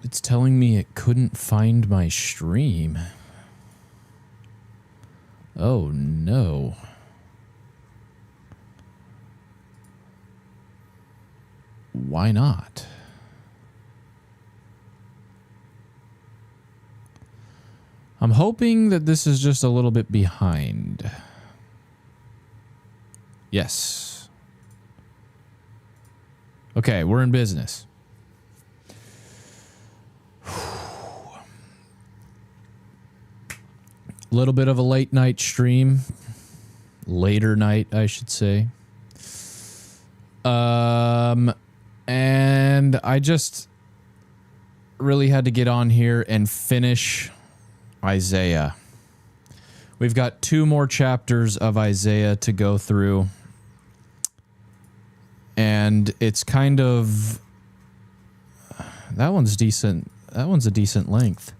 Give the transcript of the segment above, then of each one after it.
It's telling me it couldn't find my stream. Oh no. Why not? I'm hoping that this is just a little bit behind. Yes. Okay, we're in business. A little bit of a late night stream. Later night, I should say. And I just really had to get on here and finish Isaiah. We've got 2 more chapters of Isaiah to go through. And it's kind of... That one's decent. That one's a decent length.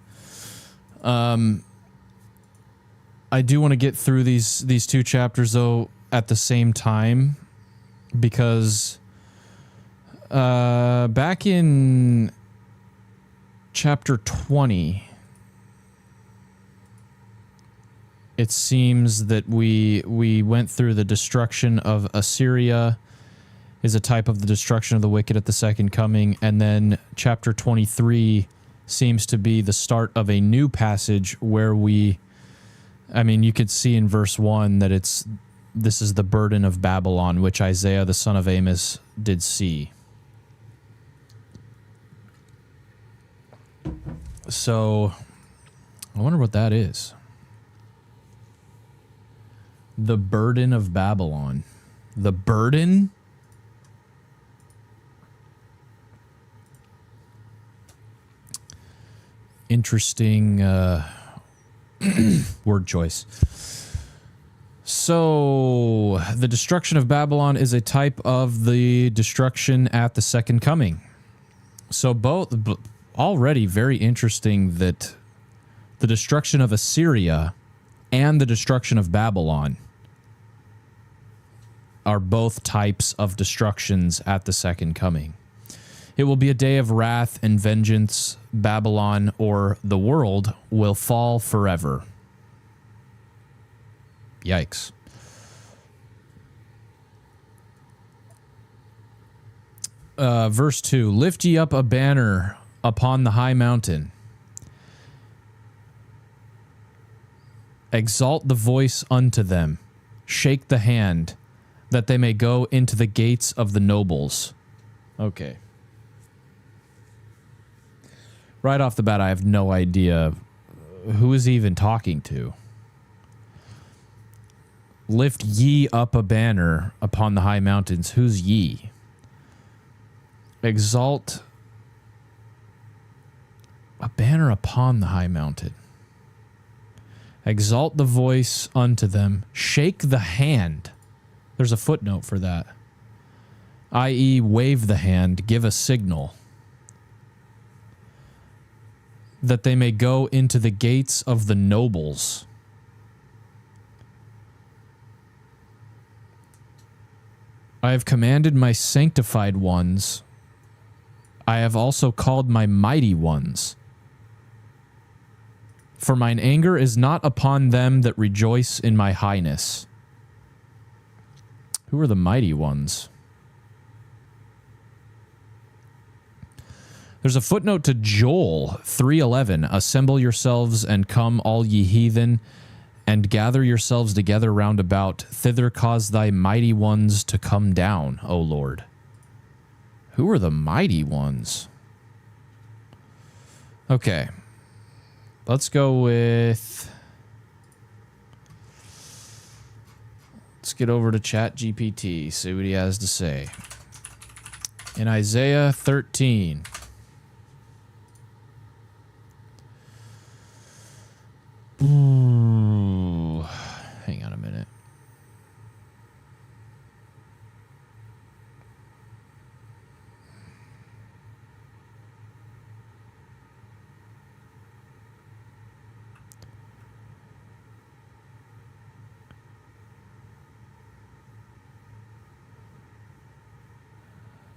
I do want to get through these 2 chapters, though, at the same time. Because... back in chapter 20... It seems that we went through the destruction of Assyria is a type of the destruction of the wicked at the second coming, and then chapter 23 seems to be the start of a new passage where we, I mean, you could see in verse 1 that this is the burden of Babylon, which Isaiah the son of Amos did see. So, I wonder what that is. The burden of Babylon. The burden? Interesting word choice. So, the destruction of Babylon is a type of the destruction at the second coming. So both, already very interesting that the destruction of Assyria and the destruction of Babylon are both types of destructions at the second coming. It will be a day of wrath and vengeance. Babylon, or the world, will fall forever. Yikes. Verse 2, lift ye up a banner upon the high mountain. Exalt the voice unto them. Shake the hand, that they may go into the gates of the nobles. Okay. Right off the bat, I have no idea who is he even talking to. Lift ye up a banner upon the high mountains. Who's ye? Exalt a banner upon the high mountain. Exalt the voice unto them. Shake the hand. There's a footnote for that. I.e., wave the hand, give a signal. That they may go into the gates of the nobles. I have commanded my sanctified ones. I have also called my mighty ones. For mine anger is not upon them that rejoice in my highness. Who are the mighty ones? There's a footnote to Joel 3:11. Assemble yourselves and come, all ye heathen, and gather yourselves together round about. Thither cause thy mighty ones to come down, O Lord. Who are the mighty ones? Okay. Let's go with... Let's get over to ChatGPT, see what he has to say. In Isaiah 13. Ooh, hang on a minute.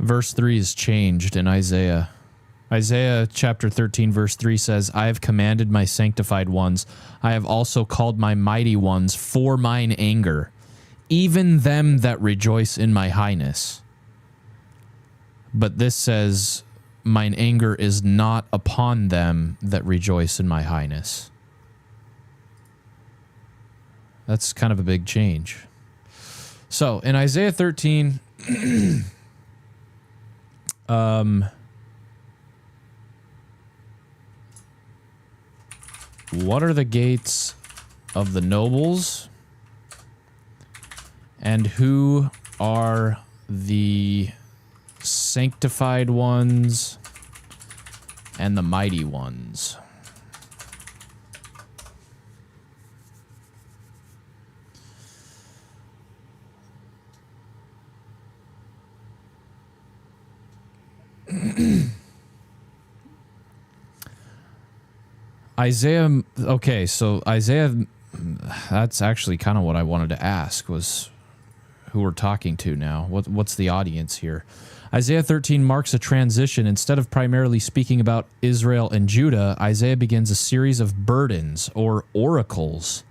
Verse 3 is changed in Isaiah. Isaiah chapter 13 verse 3 says, I have commanded my sanctified ones. I have also called my mighty ones for mine anger, even them that rejoice in my highness. But this says, mine anger is not upon them that rejoice in my highness. That's kind of a big change. So in Isaiah 13, what are the gates of the nobles? And who are the sanctified ones and the mighty ones? Isaiah, okay, so Isaiah, that's actually kind of what I wanted to ask, was who we're talking to now. What's the audience here? Isaiah 13 marks a transition. Instead of primarily speaking about Israel and Judah, Isaiah begins a series of burdens or oracles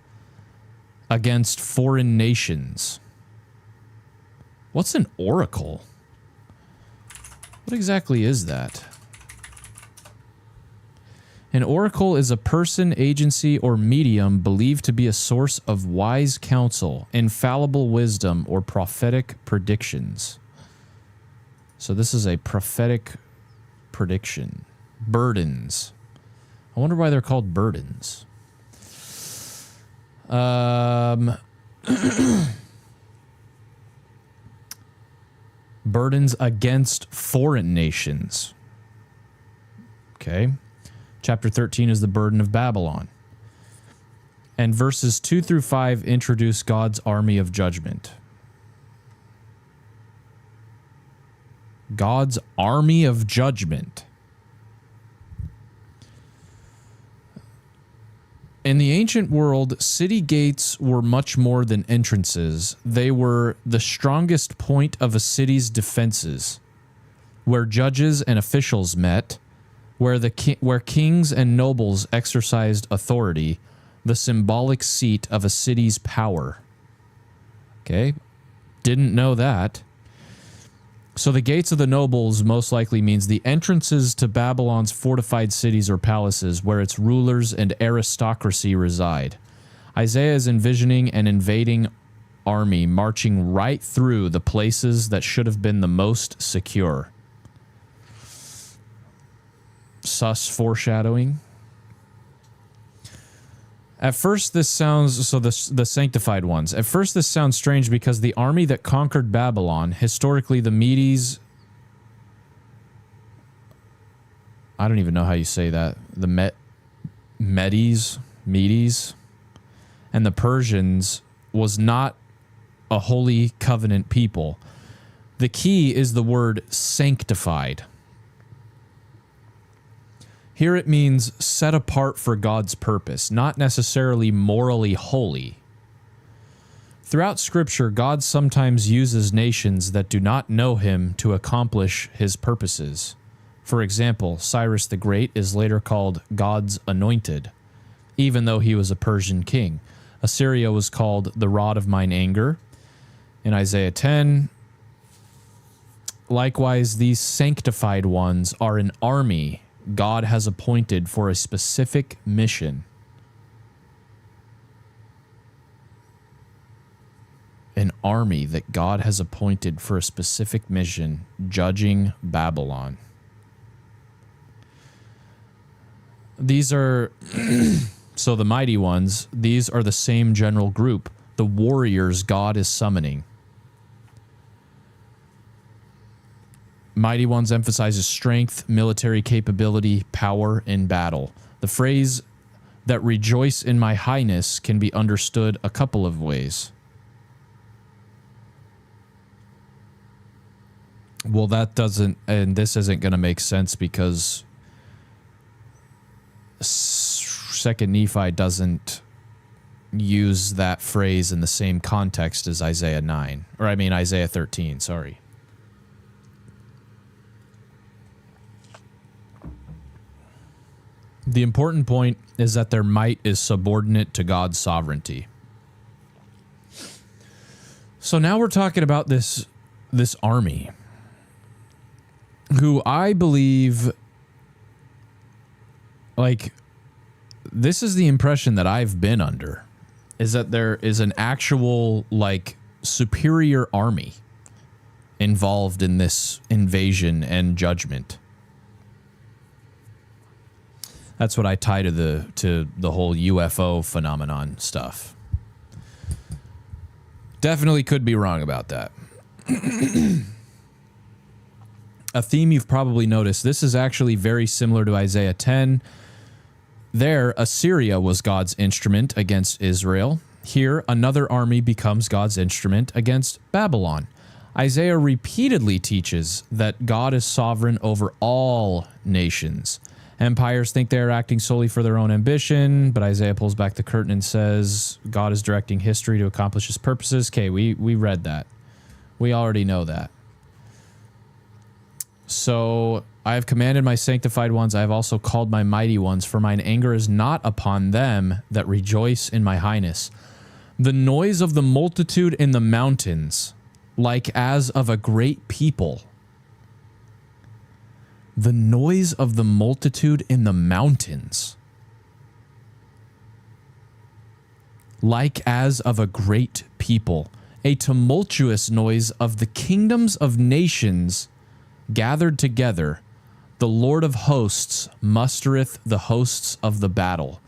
against foreign nations. What's an oracle? What exactly is that? An oracle is a person, agency, or medium believed to be a source of wise counsel, infallible wisdom, or prophetic predictions. So this is a prophetic prediction. Burdens. I wonder why they're called burdens. Burdens against foreign nations. Okay. Chapter 13 is the burden of Babylon. And verses 2 through 5 introduce God's army of judgment. God's army of judgment. In the ancient world, city gates were much more than entrances. They were the strongest point of a city's defenses, where judges and officials met, where kings and nobles exercised authority, the symbolic seat of a city's power. Okay, didn't know that. So the gates of the nobles most likely means the entrances to Babylon's fortified cities or palaces where its rulers and aristocracy reside. Isaiah is envisioning an invading army marching right through the places that should have been the most secure. Sus foreshadowing. At first this sounds, so the sanctified ones. At first this sounds strange because the army that conquered Babylon, historically the Medes, I don't even know how you say that, the Medes, and the Persians was not a holy covenant people. The key is the word sanctified. Here it means set apart for God's purpose, not necessarily morally holy. Throughout Scripture, God sometimes uses nations that do not know Him to accomplish His purposes. For example, Cyrus the Great is later called God's anointed, even though he was a Persian king. Assyria was called the rod of mine anger. In Isaiah 10, likewise, these sanctified ones are an army God has appointed for a specific mission. An army that God has appointed for a specific mission, judging Babylon. These are, so the mighty ones, these are the same general group, the warriors God is summoning. Mighty ones emphasizes strength, military capability, power in battle. The phrase that rejoice in my highness can be understood a couple of ways. Well, that doesn't, and this isn't going to make sense because 2nd Nephi doesn't use that phrase in the same context as Isaiah 9, or I mean Isaiah 13, sorry. The important point is that their might is subordinate to God's sovereignty. So now we're talking about this army, who I believe, like, this is the impression that I've been under, is that there is an actual, like, superior army involved in this invasion and judgment. That's what I tie to the whole UFO phenomenon stuff. Definitely could be wrong about that. A theme you've probably noticed. This is actually very similar to Isaiah 10. There, Assyria was God's instrument against Israel. Here, another army becomes God's instrument against Babylon. Isaiah repeatedly teaches that God is sovereign over all nations. Empires think they are acting solely for their own ambition, but Isaiah pulls back the curtain and says God is directing history to accomplish his purposes. Okay, we read that. We already know that. So, I have commanded my sanctified ones, I have also called my mighty ones, for mine anger is not upon them that rejoice in my highness. The noise of the multitude in the mountains, like as of a great people. The noise of the multitude in the mountains, like as of a great people, a tumultuous noise of the kingdoms of nations gathered together. The Lord of hosts mustereth the hosts of the battle.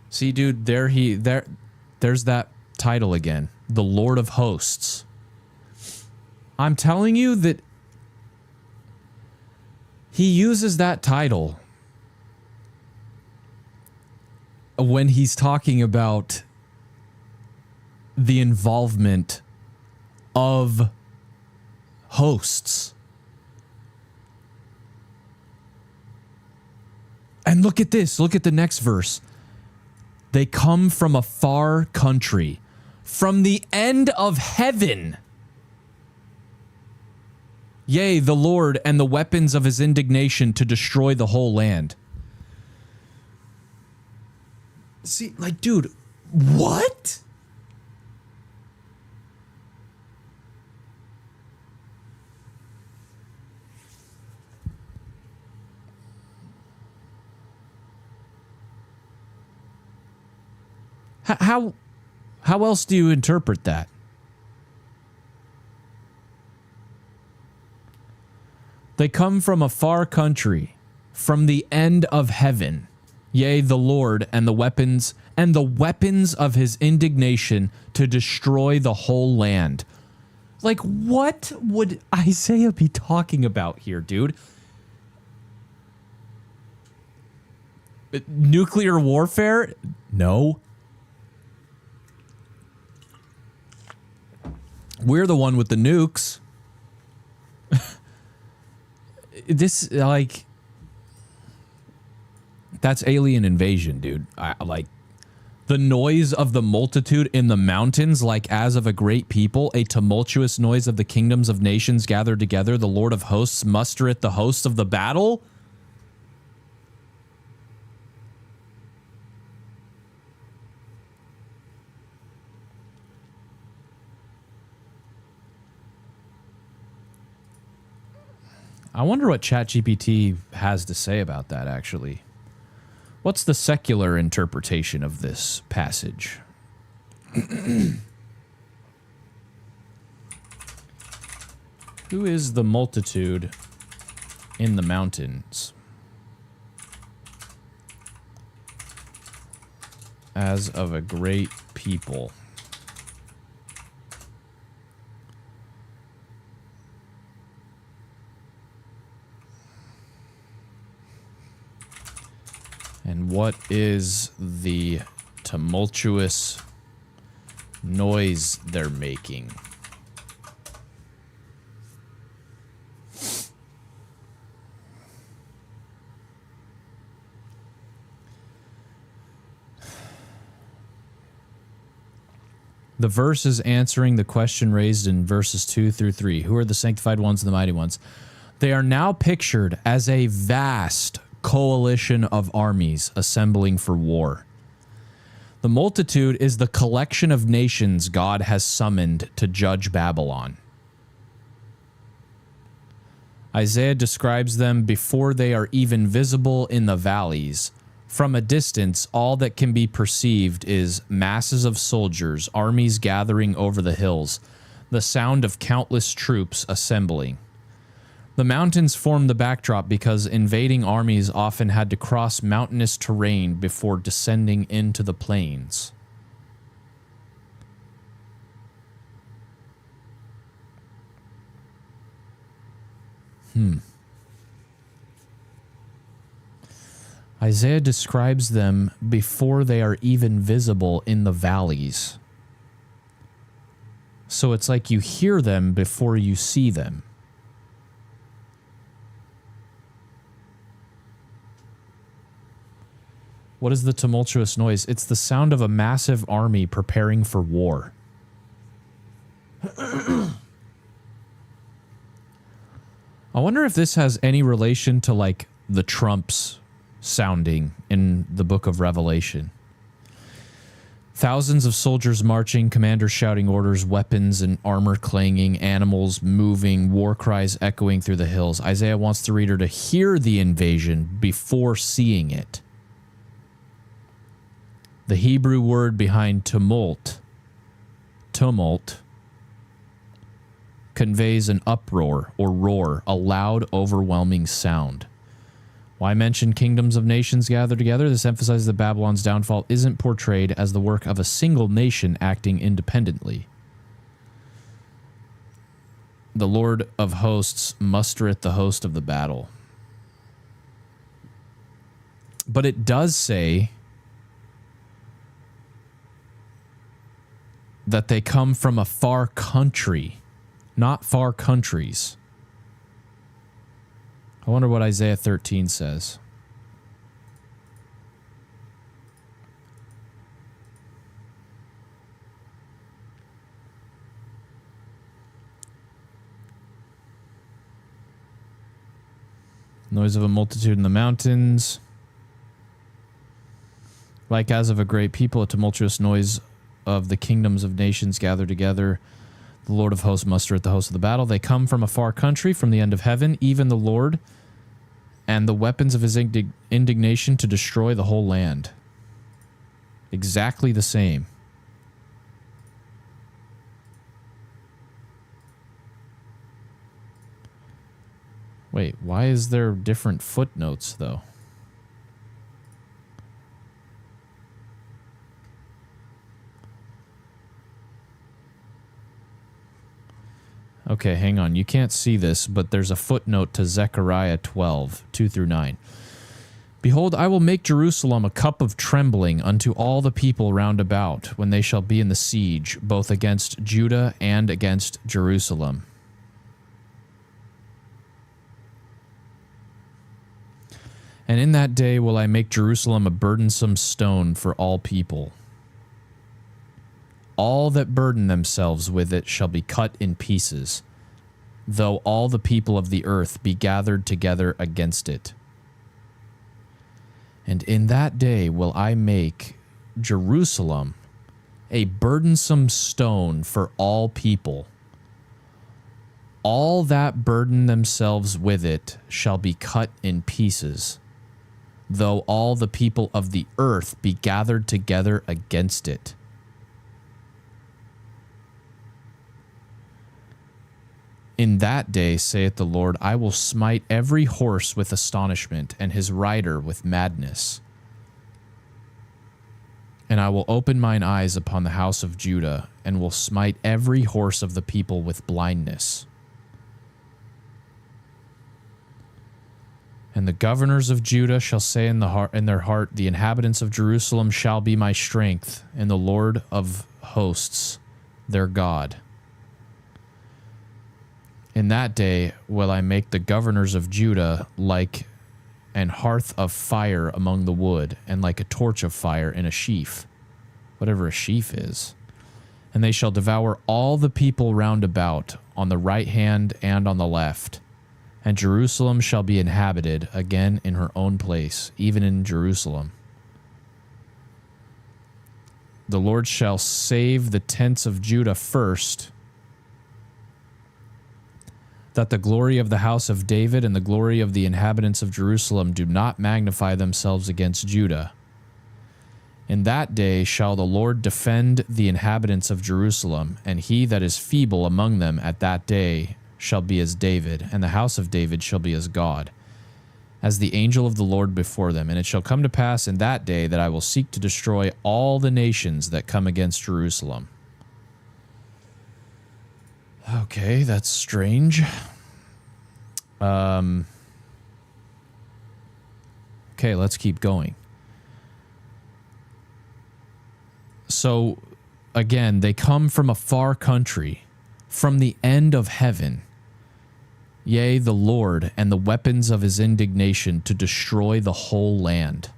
See, dude, there's that title again. The Lord of hosts. I'm telling you that he uses that title when he's talking about the involvement of hosts. And look at this. Look at the next verse. They come from a far country, from the end of heaven. Yea, the Lord and the weapons of his indignation to destroy the whole land. See, like, dude, what? How else do you interpret that? They come from a far country, from the end of heaven. Yea, the Lord and the weapons of his indignation to destroy the whole land. Like, what would Isaiah be talking about here, dude? Nuclear warfare? No. We're the one with the nukes. This, like, that's alien invasion, dude. Like, the noise of the multitude in the mountains, like as of a great people, a tumultuous noise of the kingdoms of nations gathered together. The Lord of hosts mustereth the hosts of the battle. I wonder what ChatGPT has to say about that, actually. What's the secular interpretation of this passage? Who is the multitude in the mountains? As of a great people. And what is the tumultuous noise they're making? The verse is answering the question raised in verses 2 through 3. Who are the sanctified ones and the mighty ones? They are now pictured as a vast coalition of armies assembling for war. The multitude is the collection of nations God has summoned to judge Babylon. Isaiah describes them before they are even visible in the valleys. From a distance, all that can be perceived is masses of soldiers, armies gathering over the hills, the sound of countless troops assembling. The mountains form the backdrop because invading armies often had to cross mountainous terrain before descending into the plains. Isaiah describes them before they are even visible in the valleys. So it's like you hear them before you see them. What is the tumultuous noise? It's the sound of a massive army preparing for war. I wonder if this has any relation to, like, the trumps sounding in the book of Revelation. Thousands of soldiers marching, commanders shouting orders, weapons and armor clanging, animals moving, war cries echoing through the hills. Isaiah wants the reader to hear the invasion before seeing it. The Hebrew word behind tumult, conveys an uproar or roar, a loud, overwhelming sound. Why mention kingdoms of nations gathered together? This emphasizes that Babylon's downfall isn't portrayed as the work of a single nation acting independently. The Lord of hosts mustereth the host of the battle. But it does say that they come from a far country, not far countries. I wonder what Isaiah 13 says. Noise of a multitude in the mountains. Like as of a great people, a tumultuous noise of the kingdoms of nations gathered together. The Lord of hosts mustereth the host of the battle. They come from a far country, from the end of heaven, even the Lord, and the weapons of his indignation to destroy the whole land. Exactly the same. Wait, why is there different footnotes, though? Okay, hang on. You can't see this, but there's a footnote to Zechariah 12, 2 through 9. Behold, I will make Jerusalem a cup of trembling unto all the people round about, when they shall be in the siege, both against Judah and against Jerusalem. And in that day will I make Jerusalem a burdensome stone for all people. All that burden themselves with it shall be cut in pieces, though all the people of the earth be gathered together against it. And in that day will I make Jerusalem a burdensome stone for all people. All that burden themselves with it shall be cut in pieces, though all the people of the earth be gathered together against it. In that day, saith the Lord, I will smite every horse with astonishment, and his rider with madness. And I will open mine eyes upon the house of Judah, and will smite every horse of the people with blindness. And the governors of Judah shall say in their heart, the inhabitants of Jerusalem shall be my strength, and the Lord of hosts their God. In that day will I make the governors of Judah like an hearth of fire among the wood, and like a torch of fire in a sheaf, whatever a sheaf is. And they shall devour all the people round about, on the right hand and on the left, And Jerusalem shall be inhabited again in her own place, even in Jerusalem. The Lord shall save the tents of Judah first, that the glory of the house of David and the glory of the inhabitants of Jerusalem do not magnify themselves against Judah. In that day shall the Lord defend the inhabitants of Jerusalem, and he that is feeble among them at that day shall be as David, and the house of David shall be as God, as the angel of the Lord before them. And it shall come to pass in that day that I will seek to destroy all the nations that come against Jerusalem. Okay, that's strange. Okay, let's keep going. So, again, they come from a far country, from the end of heaven. Yea, the Lord, and the weapons of his indignation to destroy the whole land.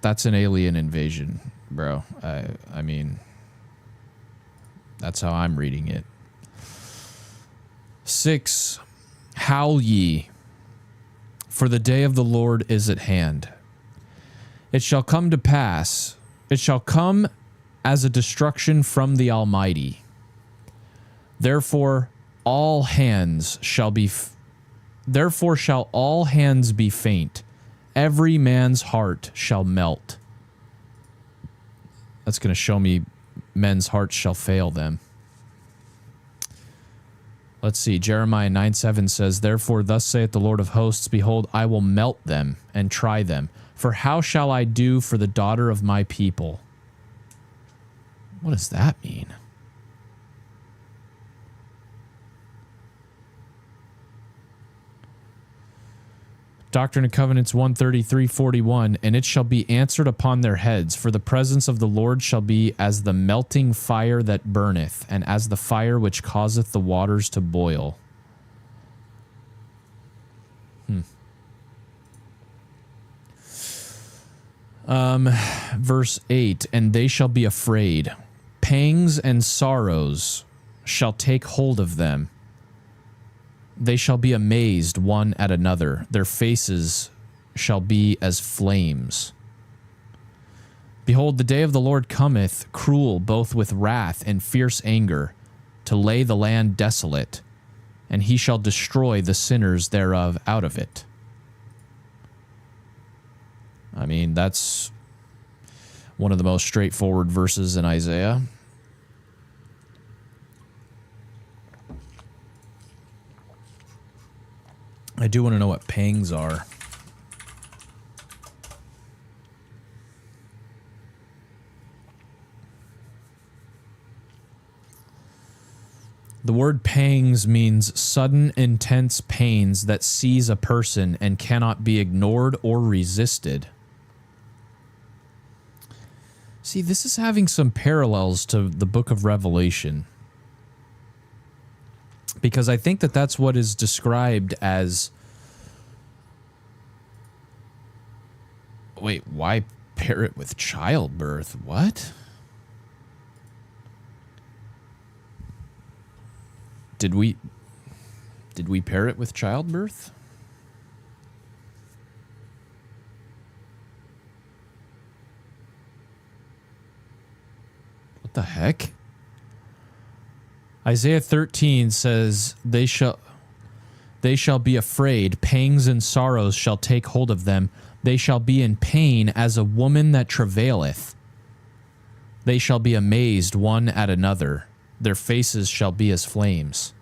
That's an alien invasion, bro. I mean, that's how I'm reading it. 6. Howl ye, for the day of the Lord is at hand. It shall come to pass, it shall come as a destruction from the Almighty. Therefore all hands shall be therefore shall all hands be faint, every man's heart shall melt. That's going to show me men's hearts shall fail them. Let's see, Jeremiah 9:7 says, Therefore thus saith the Lord of hosts, Behold, I will melt them and try them. For how shall I do for the daughter of my people? What does that mean? Doctrine and Covenants 133:41, and it shall be answered upon their heads, for the presence of the Lord shall be as the melting fire that burneth, and as the fire which causeth the waters to boil. Verse 8, and they shall be afraid. Pangs and sorrows shall take hold of them. They shall be amazed one at another. Their faces shall be as flames. Behold, the day of the Lord cometh, cruel both with wrath and fierce anger, to lay the land desolate, and he shall destroy the sinners thereof out of it. I mean, that's one of the most straightforward verses in Isaiah. I do want to know what pangs are. The word pangs means sudden, intense pains that seize a person and cannot be ignored or resisted. See, this is having some parallels to the Book of Revelation. Because I think that that's what is described as... Wait, why pair it with childbirth? What? Did we pair it with childbirth? What the heck? Isaiah 13 says, They shall be afraid, pangs and sorrows shall take hold of them. They shall be in pain as a woman that travaileth. They shall be amazed one at another. Their faces shall be as flames.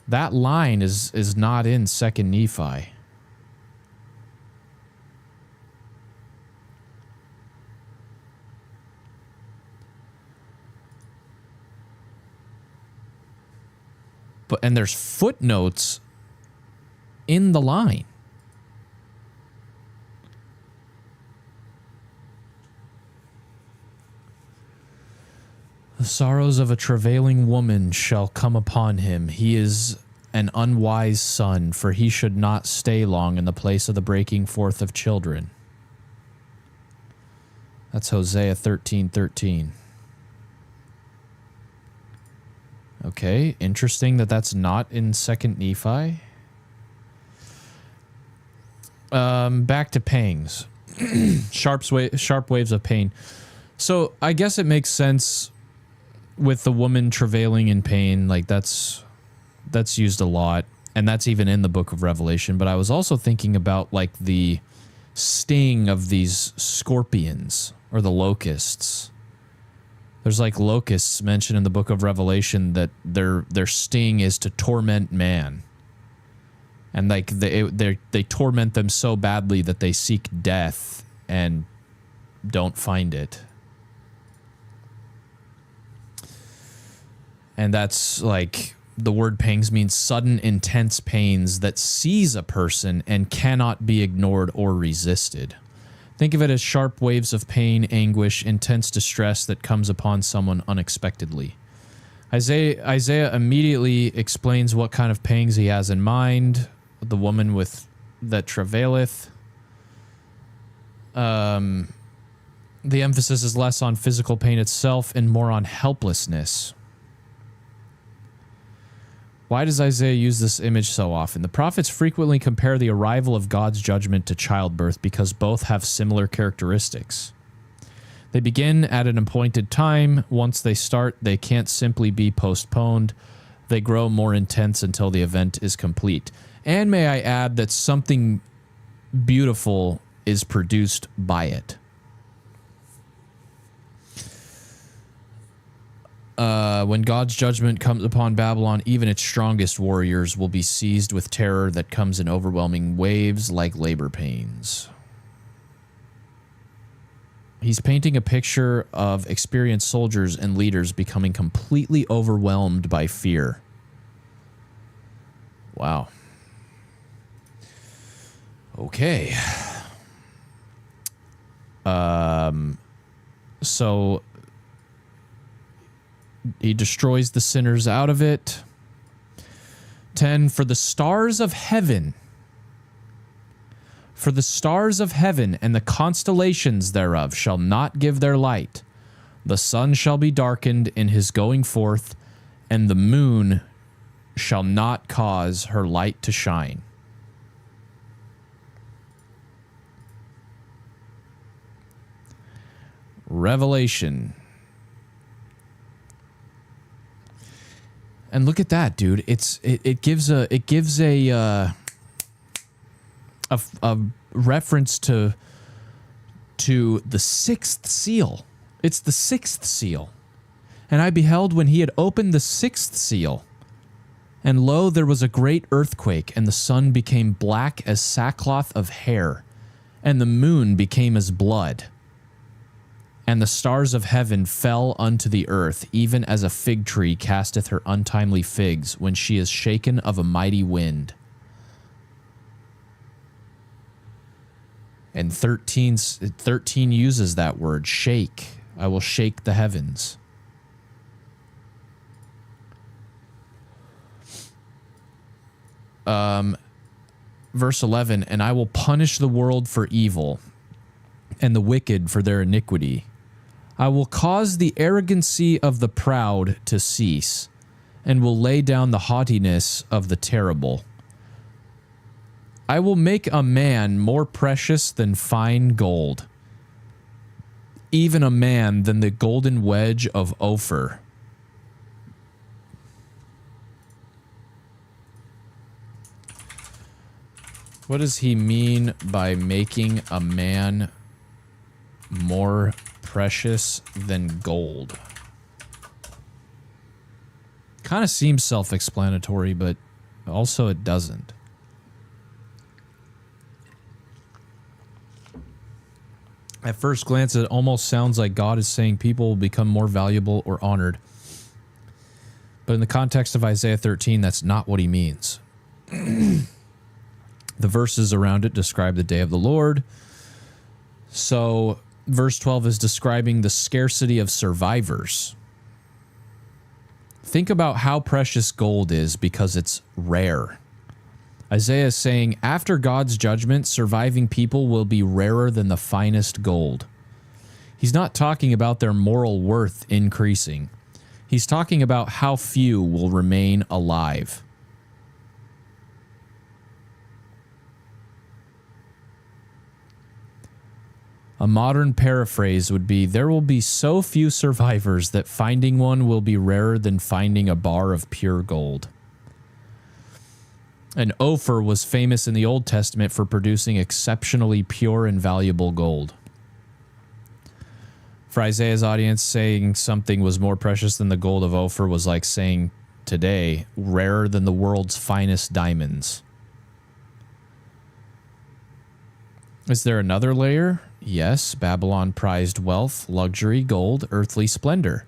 That line is not in 2nd Nephi. And there's footnotes in the line. The sorrows of a travailing woman shall come upon him. He is an unwise son, for he should not stay long in the place of the breaking forth of children. That's Hosea 13:13. Okay, interesting that that's not in 2nd Nephi. Back to pangs. Sharp waves of pain. So I guess it makes sense with the woman travailing in pain. Like that's used a lot, and that's even in the Book of Revelation. But I was also thinking about like the sting of these scorpions or the locusts. There's like locusts mentioned in the Book of Revelation that their sting is to torment man. And like they torment them so badly that they seek death and don't find it. And that's like, the word pangs means sudden intense pains that seize a person and cannot be ignored or resisted. Think of it as sharp waves of pain, anguish, intense distress that comes upon someone unexpectedly. Isaiah immediately explains what kind of pangs he has in mind. The woman that travaileth. The emphasis is less on physical pain itself and more on helplessness. Why does Isaiah use this image so often? The prophets frequently compare the arrival of God's judgment to childbirth because both have similar characteristics. They begin at an appointed time. Once they start, they can't simply be postponed. They grow more intense until the event is complete. And may I add that something beautiful is produced by it. When God's judgment comes upon Babylon, even its strongest warriors will be seized with terror that comes in overwhelming waves like labor pains. He's painting a picture of experienced soldiers and leaders becoming completely overwhelmed by fear. Wow. Okay. So he destroys the sinners out of it. 10, for the stars of heaven and the constellations thereof shall not give their light. The sun shall be darkened in his going forth, and the moon shall not cause her light to shine. Revelation. And look at that, dude. It gives a reference to the sixth seal. It's the sixth seal. And I beheld when he had opened the sixth seal, and lo, there was a great earthquake, and the sun became black as sackcloth of hair, and the moon became as blood. And the stars of heaven fell unto the earth, even as a fig tree casteth her untimely figs when she is shaken of a mighty wind. And 13 uses that word, shake. I will shake the heavens. Verse 11, and I will punish the world for evil, and the wicked for their iniquity. I will cause the arrogancy of the proud to cease, and will lay down the haughtiness of the terrible. I will make a man more precious than fine gold, even a man than the golden wedge of Ophir. What does he mean by making a man more precious than gold? Kind of seems self-explanatory, but also it doesn't. At first glance, it almost sounds like God is saying people will become more valuable or honored. But in the context of Isaiah 13, that's not what he means. The verses around it describe the day of the Lord. So verse 12 is describing the scarcity of survivors. Think about how precious gold is because it's rare. Isaiah is saying, after God's judgment, surviving people will be rarer than the finest gold. He's not talking about their moral worth increasing. He's talking about how few will remain alive. A modern paraphrase would be, there will be so few survivors that finding one will be rarer than finding a bar of pure gold. And Ophir was famous in the Old Testament for producing exceptionally pure and valuable gold. For Isaiah's audience, saying something was more precious than the gold of Ophir was like saying today, rarer than the world's finest diamonds. Is there another layer? Yes, Babylon prized wealth, luxury, gold, earthly splendor.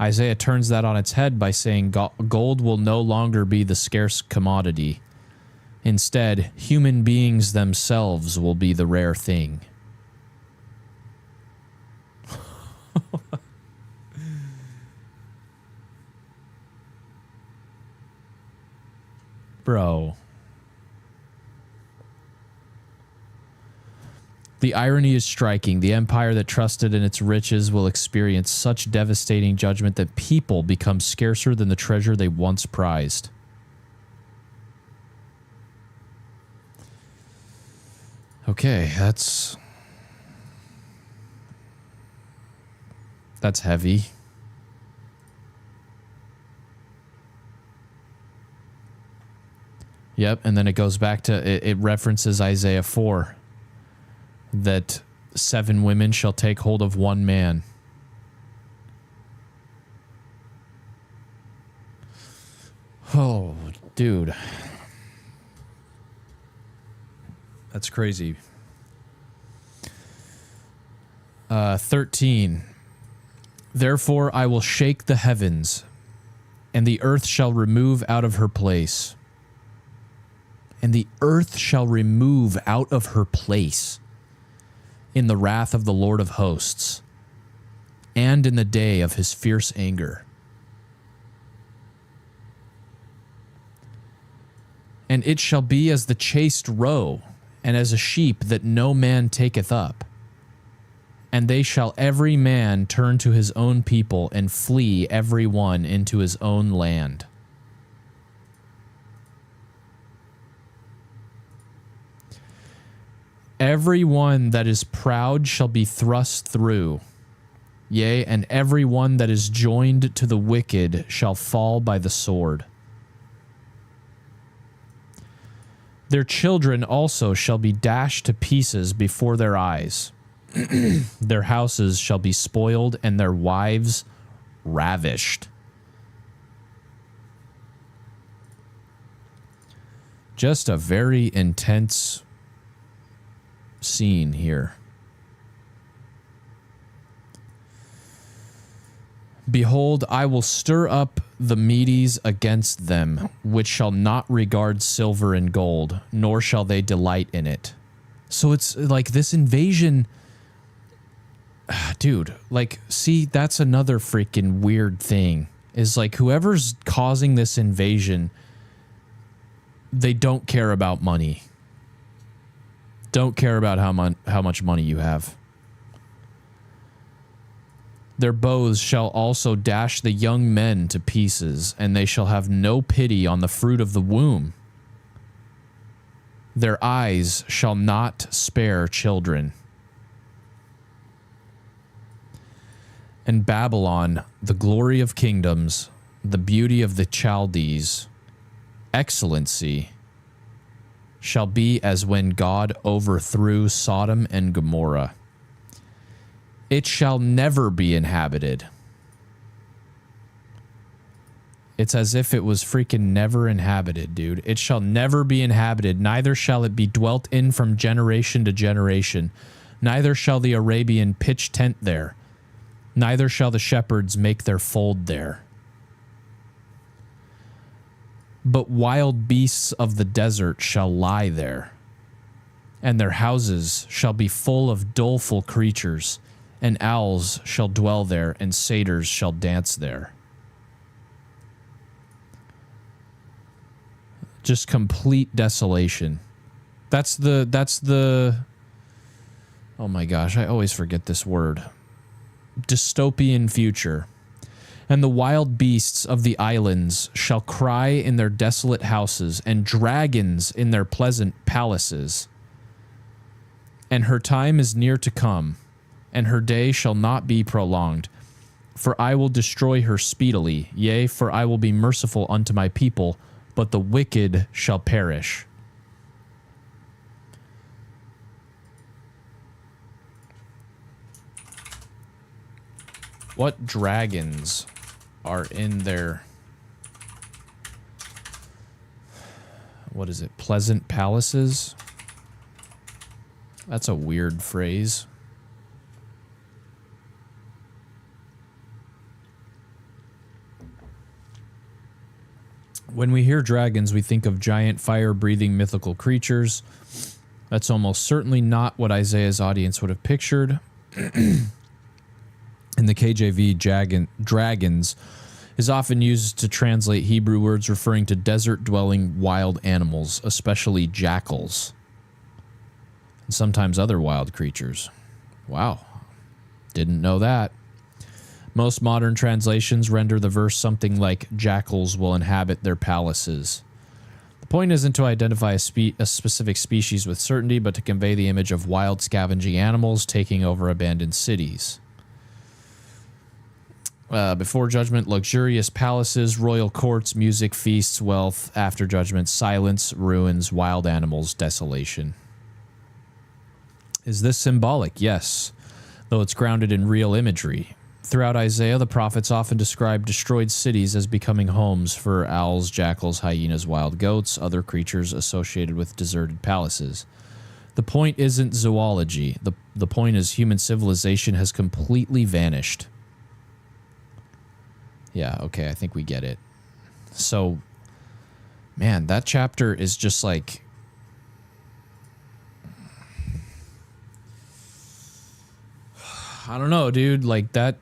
Isaiah turns that on its head by saying gold will no longer be the scarce commodity. Instead, human beings themselves will be the rare thing. Bro. The irony is striking. The empire that trusted in its riches will experience such devastating judgment that people become scarcer than the treasure they once prized. Okay, that's heavy. Yep, and then it goes back to, it references Isaiah 4. That 7 women shall take hold of one man. Oh, dude. That's crazy. 13. Therefore I will shake the heavens, and the earth shall remove out of her place. And the earth shall remove out of her place in the wrath of the Lord of hosts, and in the day of his fierce anger. And it shall be as the chased roe, and as a sheep that no man taketh up. And they shall every man turn to his own people, and flee every one into his own land. Every one that is proud shall be thrust through. Yea, and every one that is joined to the wicked shall fall by the sword. Their children also shall be dashed to pieces before their eyes. Their houses shall be spoiled, and their wives ravished. Just a very intense scene here. Behold, I will stir up the Medes against them, which shall not regard silver and gold, nor shall they delight in it. So it's like this invasion, dude, like, see, that's another freaking weird thing, is like whoever's causing this invasion, they don't care about money. Don't care about how much money you have. Their bows shall also dash the young men to pieces, and they shall have no pity on the fruit of the womb. Their eyes shall not spare children. And Babylon, the glory of kingdoms, the beauty of the Chaldees, excellency, shall be as when God overthrew Sodom and Gomorrah. It shall never be inhabited. It's as if it was freaking never inhabited, dude. It shall never be inhabited, neither shall it be dwelt in from generation to generation. Neither shall the Arabian pitch tent there, neither shall the shepherds make their fold there. But wild beasts of the desert shall lie there, and their houses shall be full of doleful creatures, and owls shall dwell there, and satyrs shall dance there. Just complete desolation. That's the oh my gosh, I always forget this word. Dystopian future. And the wild beasts of the islands shall cry in their desolate houses, and dragons in their pleasant palaces. And her time is near to come, and her day shall not be prolonged. For I will destroy her speedily, yea, for I will be merciful unto my people, but the wicked shall perish. What dragons are in their... What is it? Pleasant palaces? That's a weird phrase. When we hear dragons, we think of giant fire-breathing mythical creatures. That's almost certainly not what Isaiah's audience would have pictured. In the KJV, dragons is often used to translate Hebrew words referring to desert-dwelling wild animals, especially jackals, and sometimes other wild creatures. Wow, didn't know that. Most modern translations render the verse something like, jackals will inhabit their palaces. The point isn't to identify a specific species with certainty, but to convey the image of wild scavenging animals taking over abandoned cities. Before judgment, luxurious palaces, royal courts, music, feasts, wealth. After judgment, silence, ruins, wild animals, desolation. Is this symbolic? Yes, though it's grounded in real imagery. Throughout Isaiah, the prophets often describe destroyed cities as becoming homes for owls, jackals, hyenas, wild goats, other creatures associated with deserted palaces. The point isn't zoology. The point is human civilization has completely vanished. Yeah, okay, I think we get it. So, man, that chapter is just like... I don't know, dude. Like, that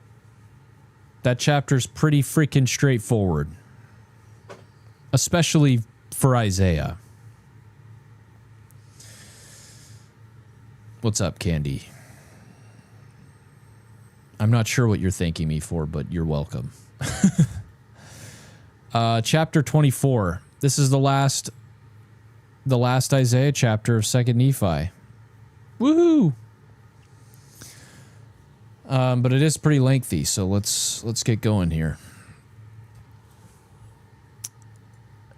chapter's pretty freaking straightforward. Especially for Isaiah. What's up, Candy? I'm not sure what you're thanking me for, but you're welcome. Chapter 24. This is the last Isaiah chapter of 2nd Nephi. Woohoo! But it is pretty lengthy, so let's get going here.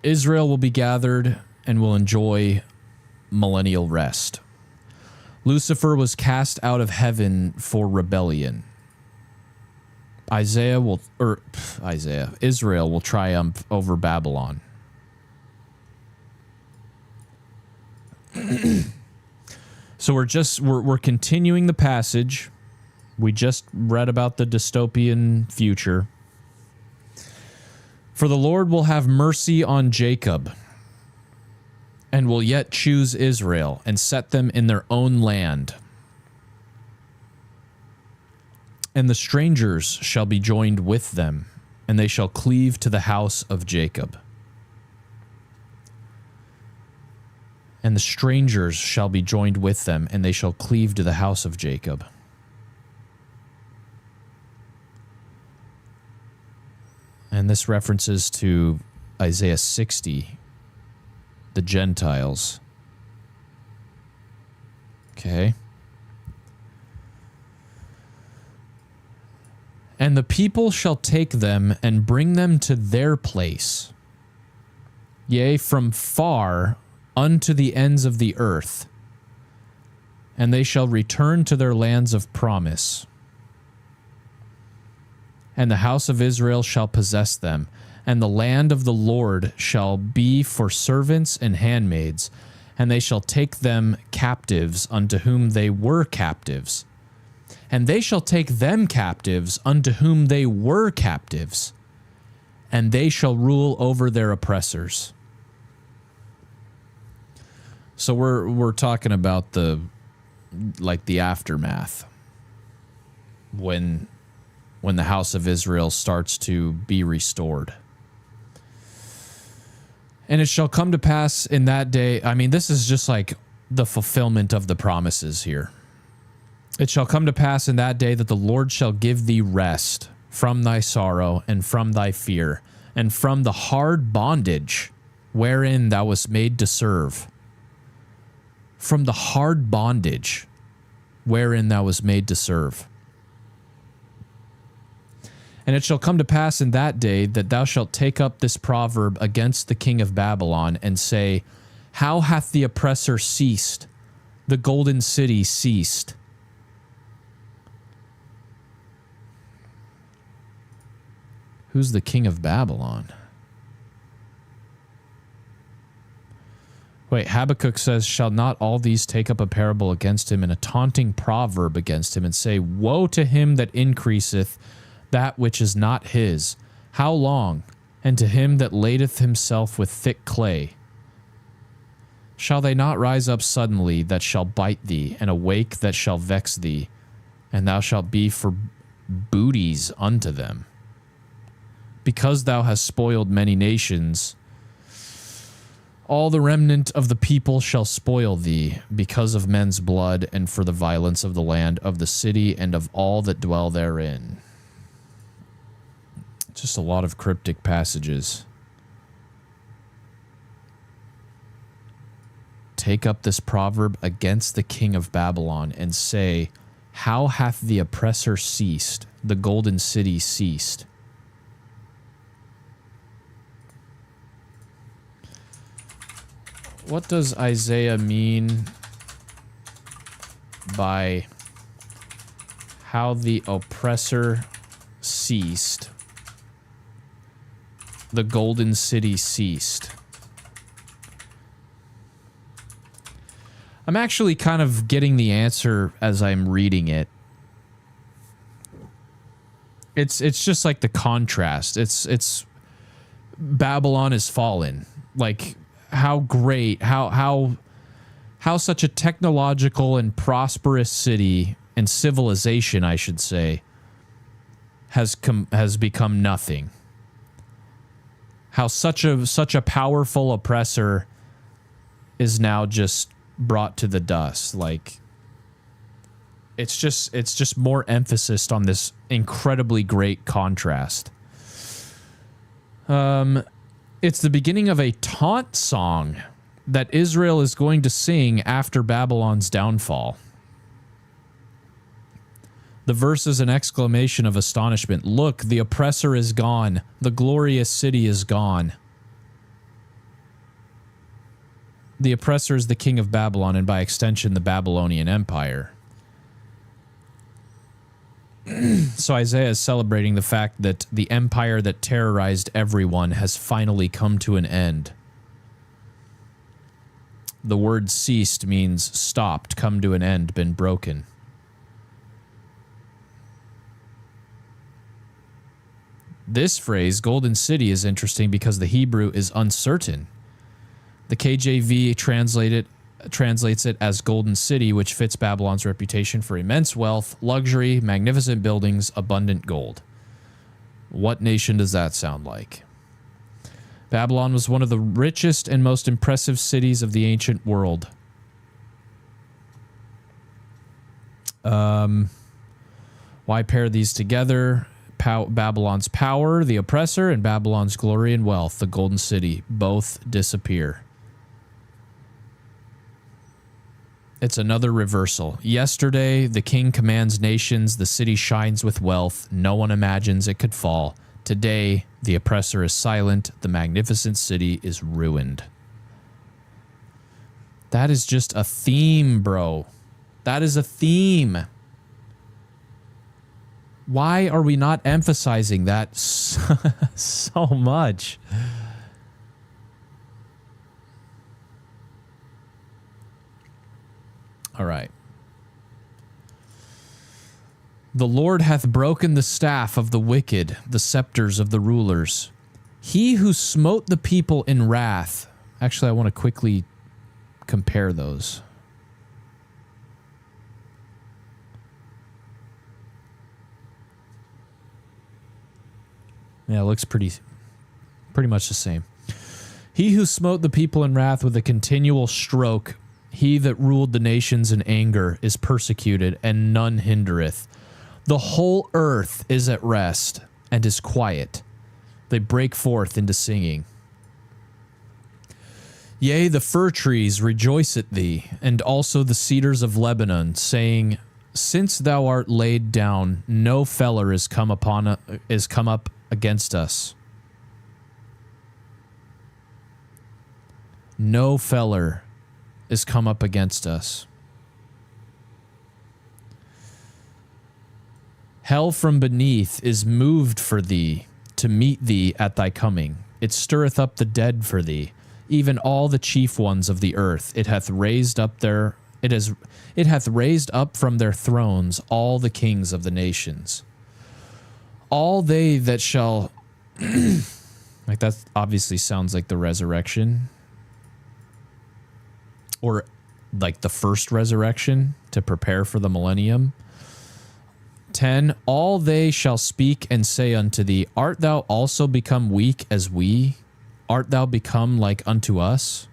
Israel will be gathered and will enjoy millennial rest. Lucifer was cast out of heaven for rebellion. Israel will triumph over Babylon. So we're continuing the passage. We just read about the dystopian future. For the Lord will have mercy on Jacob, and will yet choose Israel, and set them in their own land. And the strangers shall be joined with them, and they shall cleave to the house of Jacob. And the strangers shall be joined with them, and they shall cleave to the house of Jacob. And this references to Isaiah 60, the Gentiles. Okay. And the people shall take them and bring them to their place, yea, from far unto the ends of the earth, and they shall return to their lands of promise. And the house of Israel shall possess them, and the land of the Lord shall be for servants and handmaids, and they shall take them captives unto whom they were captives. And they shall take them captives unto whom they were captives, and they shall rule over their oppressors. So we're talking about the aftermath. When the house of Israel starts to be restored. And it shall come to pass in that day, I mean, this is just like the fulfillment of the promises here. It shall come to pass in that day that the Lord shall give thee rest from thy sorrow, and from thy fear, and from the hard bondage wherein thou wast made to serve. From the hard bondage wherein thou wast made to serve. And it shall come to pass in that day that thou shalt take up this proverb against the king of Babylon, and say, How hath the oppressor ceased? The golden city ceased. Who's the king of Babylon? Wait, Habakkuk says, Shall not all these take up a parable against him, and a taunting proverb against him, and say, Woe to him that increaseth that which is not his. How long? And to him that ladeth himself with thick clay. Shall they not rise up suddenly that shall bite thee, and awake that shall vex thee, and thou shalt be for booties unto them? Because thou hast spoiled many nations, all the remnant of the people shall spoil thee, because of men's blood, and for the violence of the land, of the city, and of all that dwell therein. Just a lot of cryptic passages. Take up this proverb against the king of Babylon, and say, How hath the oppressor ceased? The golden city ceased. What does Isaiah mean by how the oppressor ceased? The golden city ceased. I'm actually kind of getting the answer as I'm reading it. It's just like the contrast. It's Babylon is fallen. Like how great, how such a technological and prosperous city and civilization, I should say, has become nothing. How such a powerful oppressor is now just brought to the dust. Like it's just more emphasis on this incredibly great contrast. It's the beginning of a taunt song that Israel is going to sing after Babylon's downfall. The verse is an exclamation of astonishment. Look, the oppressor is gone. The glorious city is gone. The oppressor is the king of Babylon, and by extension, the Babylonian Empire. So Isaiah is celebrating the fact that the empire that terrorized everyone has finally come to an end. The word ceased means stopped, come to an end, been broken. This phrase, Golden City, is interesting because the Hebrew is uncertain. The KJV translates it as Golden City, which fits Babylon's reputation for immense wealth, luxury, magnificent buildings, abundant gold. What nation does that sound like? Babylon was one of the richest and most impressive cities of the ancient world. Why pair these together? Babylon's power, the oppressor, and Babylon's glory and wealth, the golden city, both disappear. It's another reversal. Yesterday, the king commands nations, the city shines with wealth, no one imagines it could fall. Today, the oppressor is silent, the magnificent city is ruined. That is just a theme, bro. That is a theme. Why are we not emphasizing that so much? All right. The Lord hath broken the staff of the wicked, the scepters of the rulers. He who smote the people in wrath. Actually, I want to quickly compare those. Yeah, it looks pretty much the same. He who smote the people in wrath with a continual stroke, he that ruled the nations in anger, is persecuted, and none hindereth. The whole earth is at rest and is quiet. They break forth into singing. Yea, the fir trees rejoice at thee, and also the cedars of Lebanon, saying, Since thou art laid down, no feller is come up against us. No feller is come up against us. Hell from beneath is moved for thee, to meet thee at thy coming. It stirreth up the dead for thee, even all the chief ones of the earth. It hath raised up from their thrones all the kings of the nations. All they that shall like that obviously sounds like the resurrection. Or like the first resurrection to prepare for the millennium. 10, all they shall speak and say unto thee, Art thou also become weak as we? Art thou become like unto us?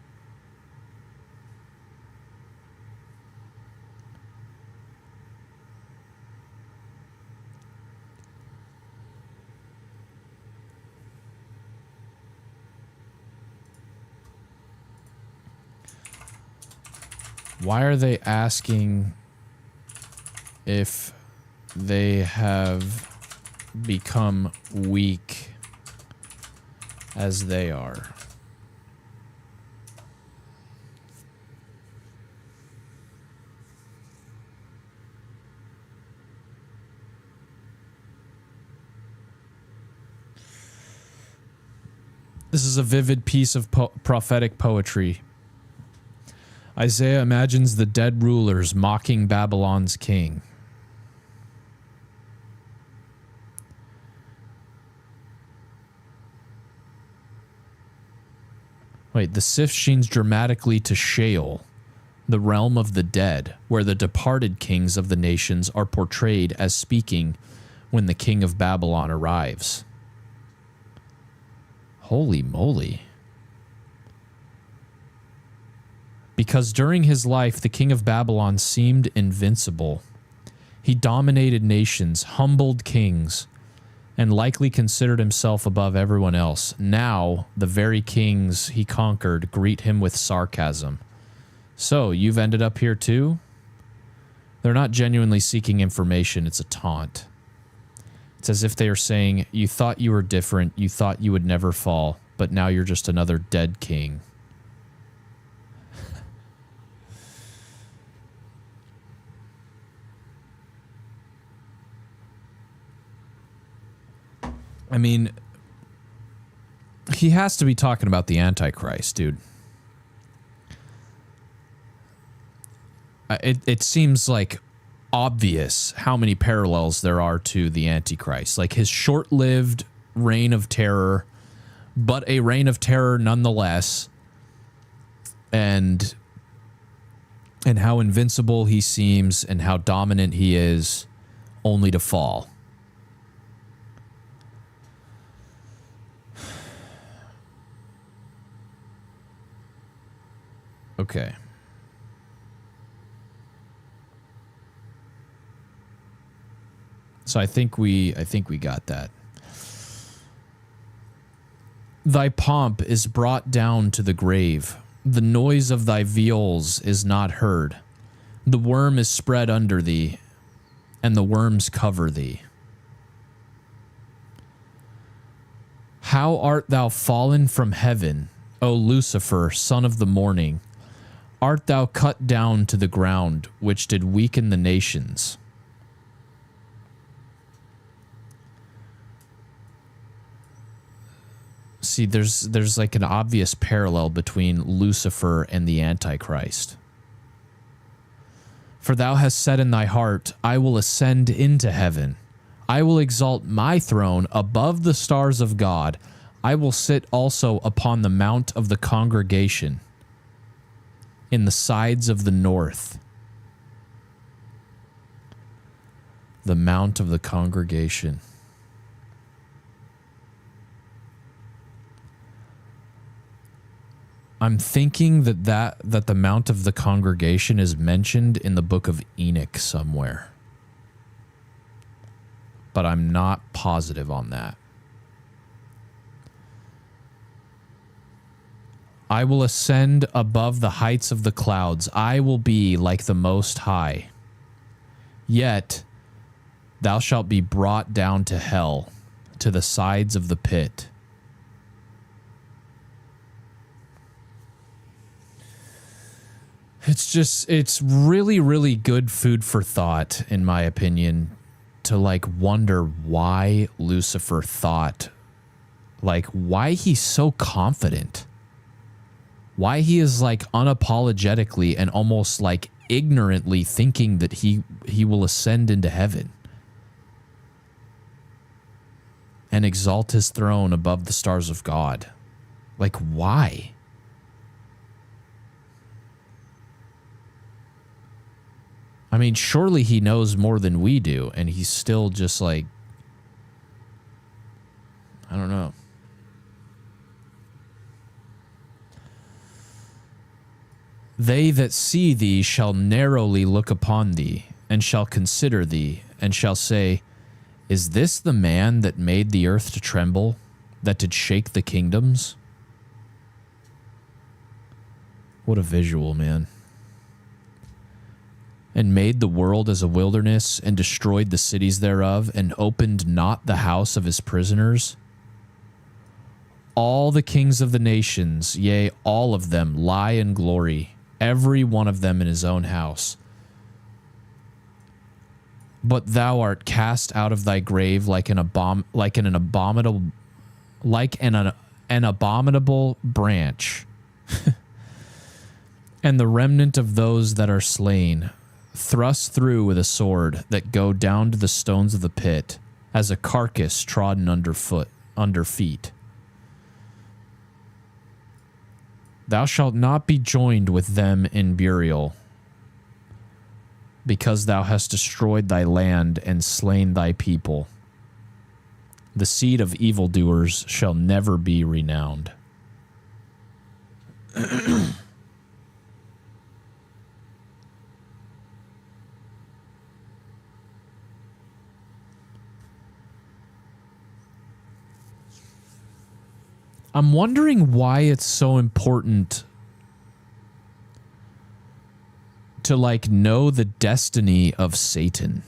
Why are they asking if they have become weak as they are? This is a vivid piece of prophetic poetry. Isaiah imagines the dead rulers mocking Babylon's king. Wait, the Sif sheens dramatically to Sheol, the realm of the dead, where the departed kings of the nations are portrayed as speaking when the king of Babylon arrives. Holy moly. Because during his life, the king of Babylon seemed invincible. He dominated nations, humbled kings, and likely considered himself above everyone else. Now, the very kings he conquered greet him with sarcasm. So, you've ended up here too? They're not genuinely seeking information, it's a taunt. It's as if they are saying, you thought you were different, you thought you would never fall, but now you're just another dead king. I mean, he has to be talking about the Antichrist, dude. It seems like obvious how many parallels there are to the Antichrist. Like his short-lived reign of terror, but a reign of terror nonetheless. And how invincible he seems and how dominant he is, only to fall. Okay. So I think we got that. Thy pomp is brought down to the grave. The noise of thy viols is not heard. The worm is spread under thee, and the worms cover thee. How art thou fallen from heaven, O Lucifer, son of the morning? Art thou cut down to the ground, which did weaken the nations? See, there's like an obvious parallel between Lucifer and the Antichrist. For thou hast said in thy heart, I will ascend into heaven. I will exalt my throne above the stars of God. I will sit also upon the mount of the congregation, in the sides of the north. The mount of the congregation. I'm thinking that the mount of the congregation is mentioned in the book of Enoch somewhere. but I'm not positive on that. I will ascend above the heights of the clouds. I will be like the Most High. Yet thou shalt be brought down to hell, to the sides of the pit. It's really, really good food for thought, in my opinion, to like wonder why Lucifer thought, like why he's so confident. Why he is like unapologetically and almost like ignorantly thinking that he will ascend into heaven and exalt his throne above the stars of God. Like, why? I mean, surely he knows more than we do, and he's still just like, I don't know. They that see thee shall narrowly look upon thee, and shall consider thee, and shall say, is this the man that made the earth to tremble, that did shake the kingdoms? What a visual, man. And made the world as a wilderness, and destroyed the cities thereof, and opened not the house of his prisoners? All the kings of the nations, yea, all of them, lie in glory, every one of them in his own house. But thou art cast out of thy grave like an abominable branch, and the remnant of those that are slain, thrust through with a sword, that go down to the stones of the pit, as a carcass trodden under feet. Thou shalt not be joined with them in burial, because thou hast destroyed thy land and slain thy people. The seed of evildoers shall never be renowned. I'm wondering why it's so important to like know the destiny of Satan.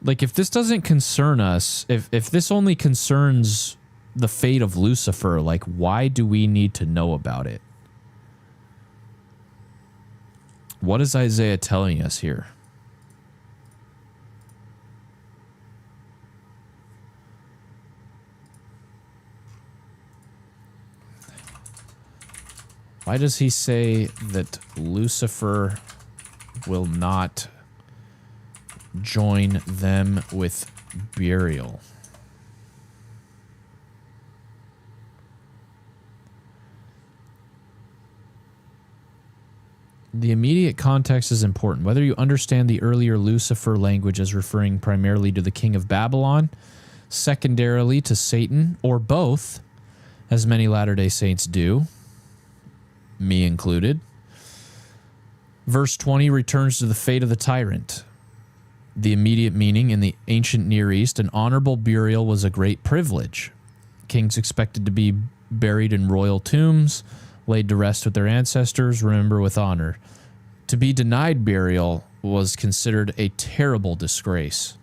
Like, if this doesn't concern us, if this only concerns the fate of Lucifer, like, why do we need to know about it? What is Isaiah telling us here? Why does he say that Lucifer will not join them with burial? The immediate context is important. Whether you understand the earlier Lucifer language as referring primarily to the king of Babylon, secondarily to Satan, or both, as many Latter-day Saints do, me included. Verse 20 returns to the fate of the tyrant. The immediate meaning in the ancient Near East, an honorable burial was a great privilege. Kings expected to be buried in royal tombs, laid to rest with their ancestors, remember with honor. To be denied burial was considered a terrible disgrace.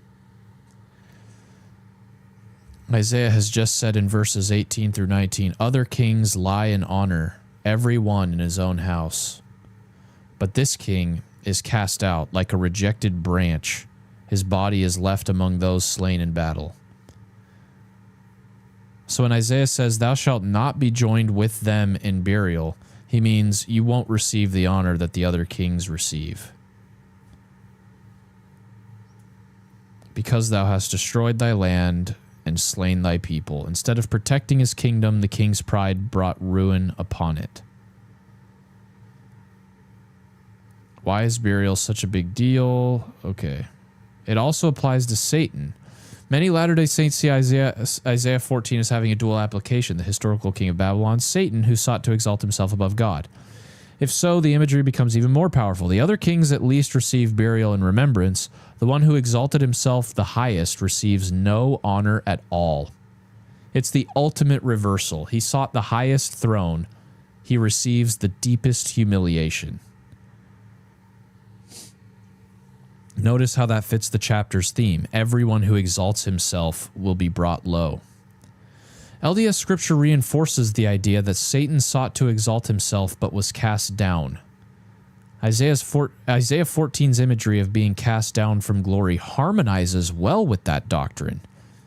Isaiah has just said in verses 18 through 19, other kings lie in honor, every one in his own house. But this king is cast out like a rejected branch. His body is left among those slain in battle. So when Isaiah says, thou shalt not be joined with them in burial, he means you won't receive the honor that the other kings receive. Because thou hast destroyed thy land and slain thy people. Instead of protecting his kingdom, the king's pride brought ruin upon it. Why is burial such a big deal? Okay. It also applies to Satan. Many Latter-day Saints see Isaiah 14 as having a dual application. The historical king of Babylon, Satan, who sought to exalt himself above God. If so, the imagery becomes even more powerful. The other kings at least receive burial and remembrance. The one who exalted himself the highest receives no honor at all. It's the ultimate reversal. He sought the highest throne. He receives the deepest humiliation. Notice how that fits the chapter's theme. Everyone who exalts himself will be brought low. LDS scripture reinforces the idea that Satan sought to exalt himself but was cast down. Isaiah 14's imagery of being cast down from glory harmonizes well with that doctrine,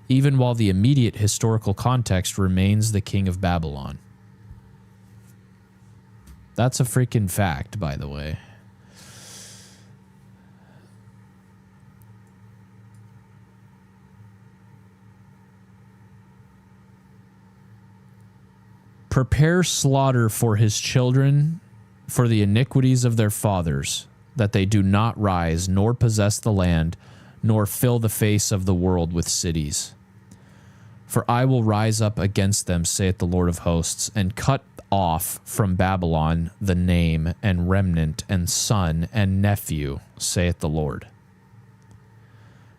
even while the immediate historical context remains the king of Babylon. That's a freaking fact, by the way. Prepare slaughter for his children, for the iniquities of their fathers, that they do not rise, nor possess the land, nor fill the face of the world with cities. For I will rise up against them, saith the Lord of hosts, and cut off from Babylon the name, and remnant, and son, and nephew, saith the Lord.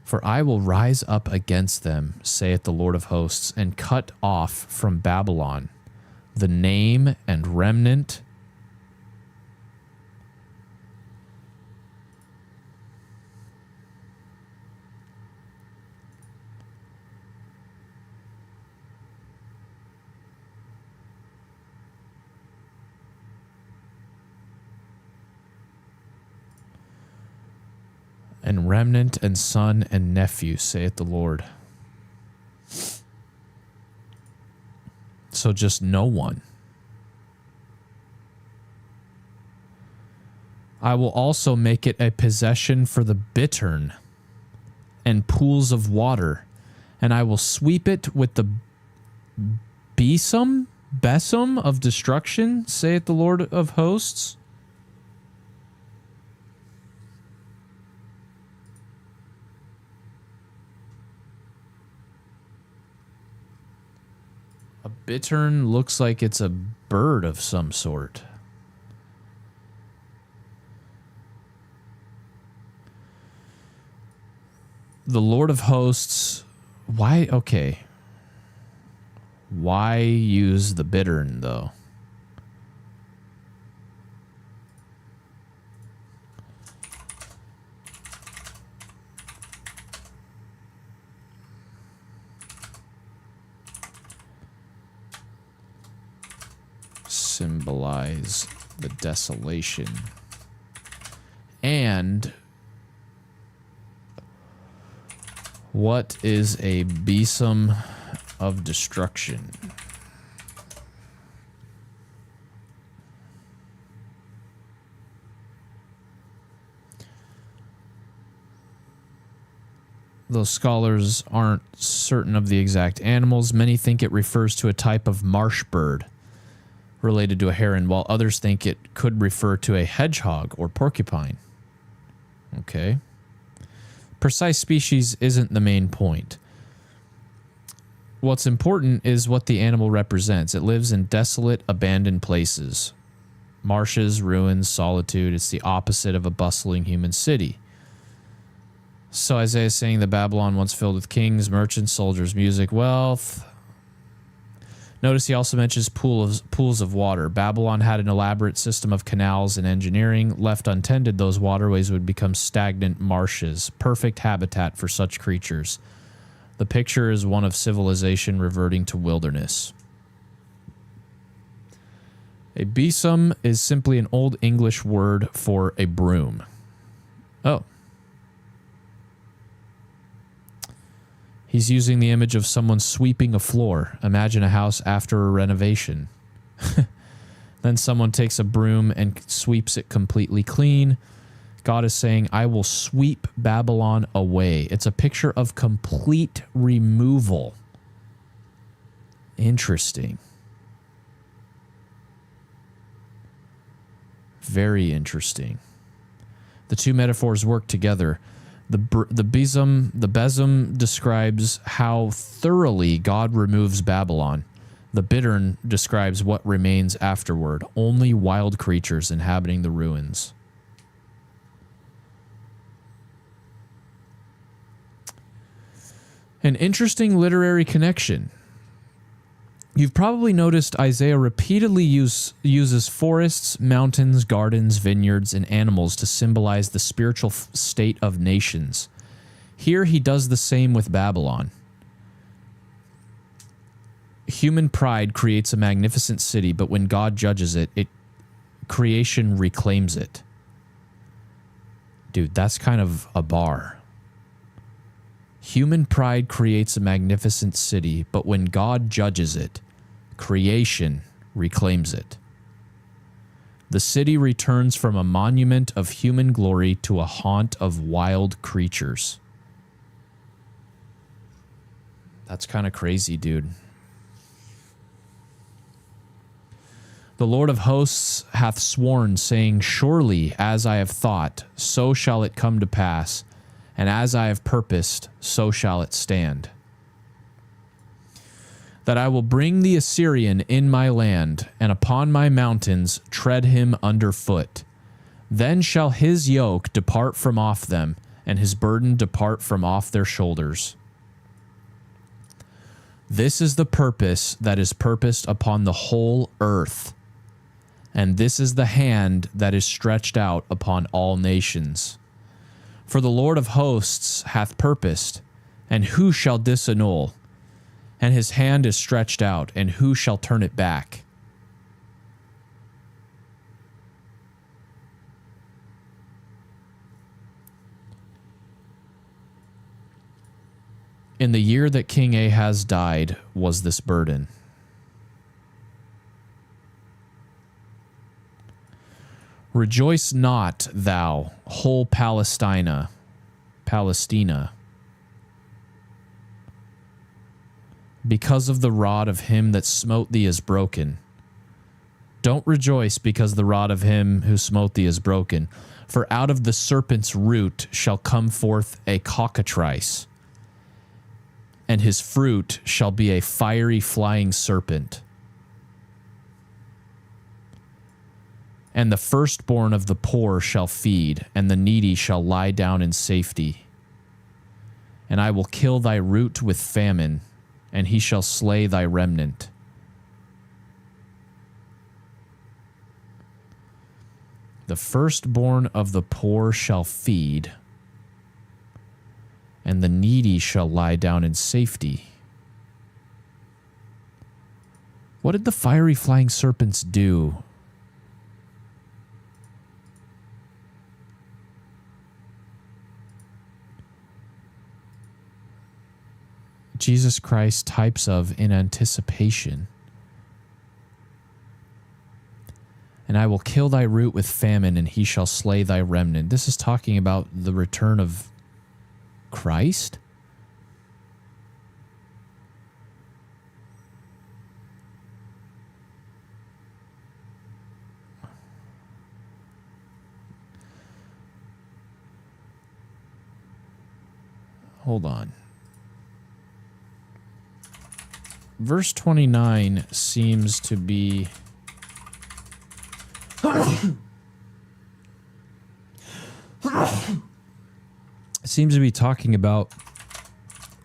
For I will rise up against them, saith the Lord of hosts, and cut off from Babylon the name and remnant, and son and nephew, saith the Lord. So just no one. I will also make it a possession for the bittern and pools of water, and I will sweep it with the besom of destruction, saith the Lord of hosts. A bittern looks like it's a bird of some sort. The Lord of hosts, why? Okay. Why use the bittern, though? Symbolize the desolation. And what is a besom of destruction? Those scholars aren't certain of the exact animals. Many think it refers to a type of marsh bird related to a heron, while others think it could refer to a hedgehog or porcupine. Okay. Precise species isn't the main point. What's important is what the animal represents. It lives in desolate, abandoned places. Marshes, ruins, solitude. It's the opposite of a bustling human city. So Isaiah is saying that Babylon once filled with kings, merchants, soldiers, music, wealth. Notice he also mentions pools of water. Babylon had an elaborate system of canals and engineering. Left untended, those waterways would become stagnant marshes, perfect habitat for such creatures. The picture is one of civilization reverting to wilderness. A besom is simply an Old English word for a broom. Oh. He's using the image of someone sweeping a floor. Imagine a house after a renovation. Then someone takes a broom and sweeps it completely clean. God is saying, I will sweep Babylon away. It's a picture of complete removal. Interesting. Very interesting. The two metaphors work together. The besom describes how thoroughly God removes Babylon. The bittern describes what remains afterward, only wild creatures inhabiting the ruins. An interesting literary connection. You've probably noticed Isaiah repeatedly uses forests, mountains, gardens, vineyards, and animals to symbolize the spiritual state of nations. Here he does the same with Babylon. Human pride creates a magnificent city, but when God judges it, creation reclaims it. Dude, that's kind of a bar. Human pride creates a magnificent city, but when God judges it, creation reclaims it. The city returns from a monument of human glory to a haunt of wild creatures. That's kind of crazy, dude. The Lord of hosts hath sworn, saying, surely as I have thought, so shall it come to pass, and as I have purposed, so shall it stand. That I will bring the Assyrian in my land, and upon my mountains tread him under foot. Then shall his yoke depart from off them, and his burden depart from off their shoulders. This is the purpose that is purposed upon the whole earth, and this is the hand that is stretched out upon all nations. For the Lord of hosts hath purposed, and who shall disannul? And his hand is stretched out, and who shall turn it back? In the year that King Ahaz died was this burden. Rejoice not, thou, whole Palestina, because of the rod of him that smote thee is broken. Don't rejoice because the rod of him who smote thee is broken. For out of the serpent's root shall come forth a cockatrice, and his fruit shall be a fiery flying serpent. And the firstborn of the poor shall feed, and the needy shall lie down in safety. And I will kill thy root with famine, and he shall slay thy remnant. The firstborn of the poor shall feed, and the needy shall lie down in safety. What did the fiery flying serpents do? Jesus Christ types of in anticipation. And I will kill thy root with famine, and he shall slay thy remnant. This is talking about the return of Christ? Hold on. Verse 29 seems to be talking about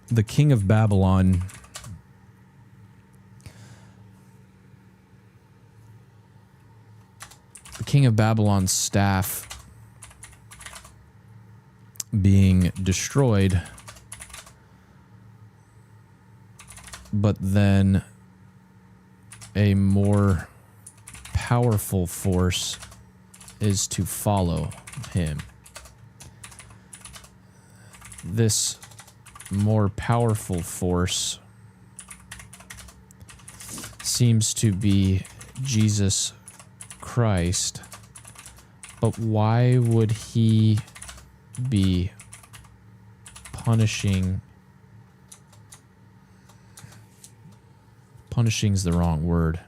the king of Babylon Babylon's staff being destroyed, but then a more powerful force is to follow him. This more powerful force seems to be Jesus Christ, but why would he be punishing? Punishing's the wrong word.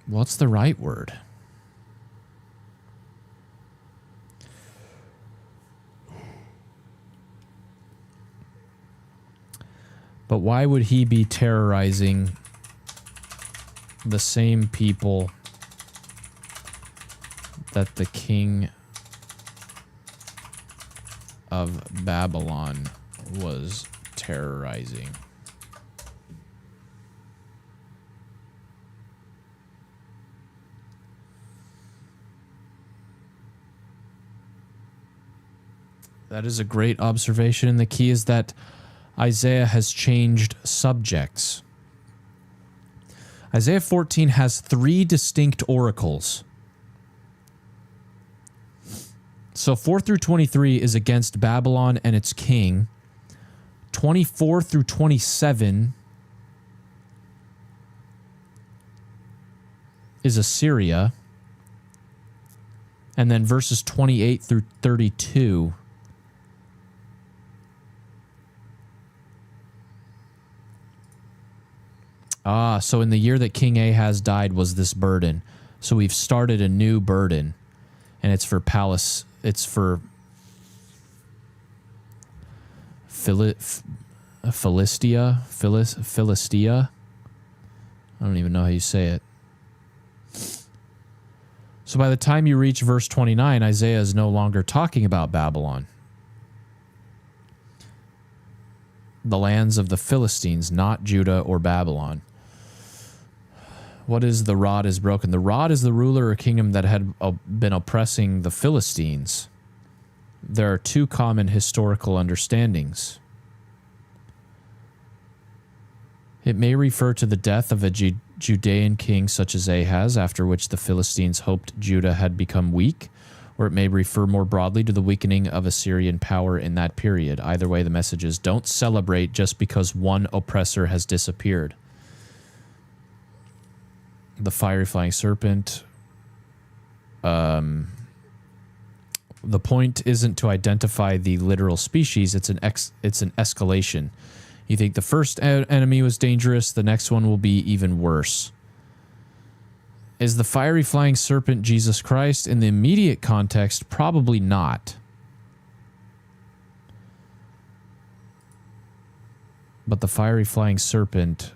What's the right word? But why would he be terrorizing the same people that the king of Babylon was terrorizing? That is a great observation, and the key is that Isaiah has changed subjects. Isaiah 14 has 3 distinct oracles. So 4 through 23 is against Babylon and its king. 24 through 27 is Assyria. And then verses 28 through 32 so in the year that King Ahaz died was this burden. So we've started a new burden, and it's for Philistia. I don't even know how you say it. So by the time you reach verse 29, Isaiah is no longer talking about Babylon. The lands of the Philistines, not Judah or Babylon. What is the rod is broken? The rod is the ruler or kingdom that had been oppressing the Philistines. There are 2 common historical understandings. It may refer to the death of a Judean king such as Ahaz, after which the Philistines hoped Judah had become weak, or it may refer more broadly to the weakening of Assyrian power in that period. Either way, the message is don't celebrate just because one oppressor has disappeared. The fiery flying serpent. The point isn't to identify the literal species, it's an escalation. You think the first enemy was dangerous, the next one will be even worse. Is the fiery flying serpent Jesus Christ? In the immediate context, probably not. But the fiery flying serpent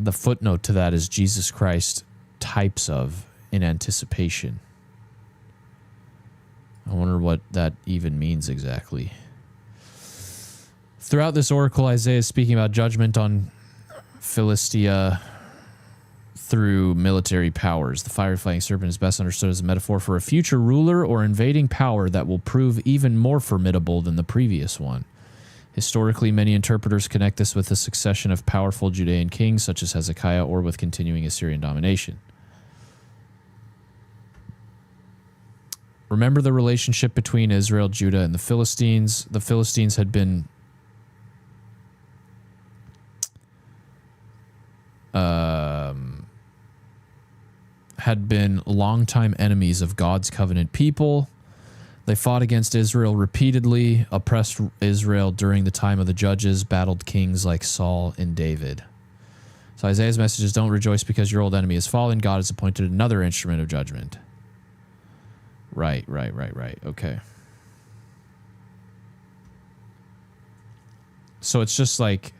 the footnote to that is Jesus Christ types of in anticipation. I wonder what that even means exactly. Throughout this oracle, Isaiah is speaking about judgment on Philistia through military powers. The fiery flying serpent is best understood as a metaphor for a future ruler or invading power that will prove even more formidable than the previous one. Historically, many interpreters connect this with the succession of powerful Judean kings such as Hezekiah, or with continuing Assyrian domination. Remember the relationship between Israel, Judah, and the Philistines. The Philistines had been longtime enemies of God's covenant people. They fought against Israel repeatedly, oppressed Israel during the time of the judges, battled kings like Saul and David. So Isaiah's message is, don't rejoice because your old enemy has fallen. God has appointed another instrument of judgment. Right. Okay. So it's just like,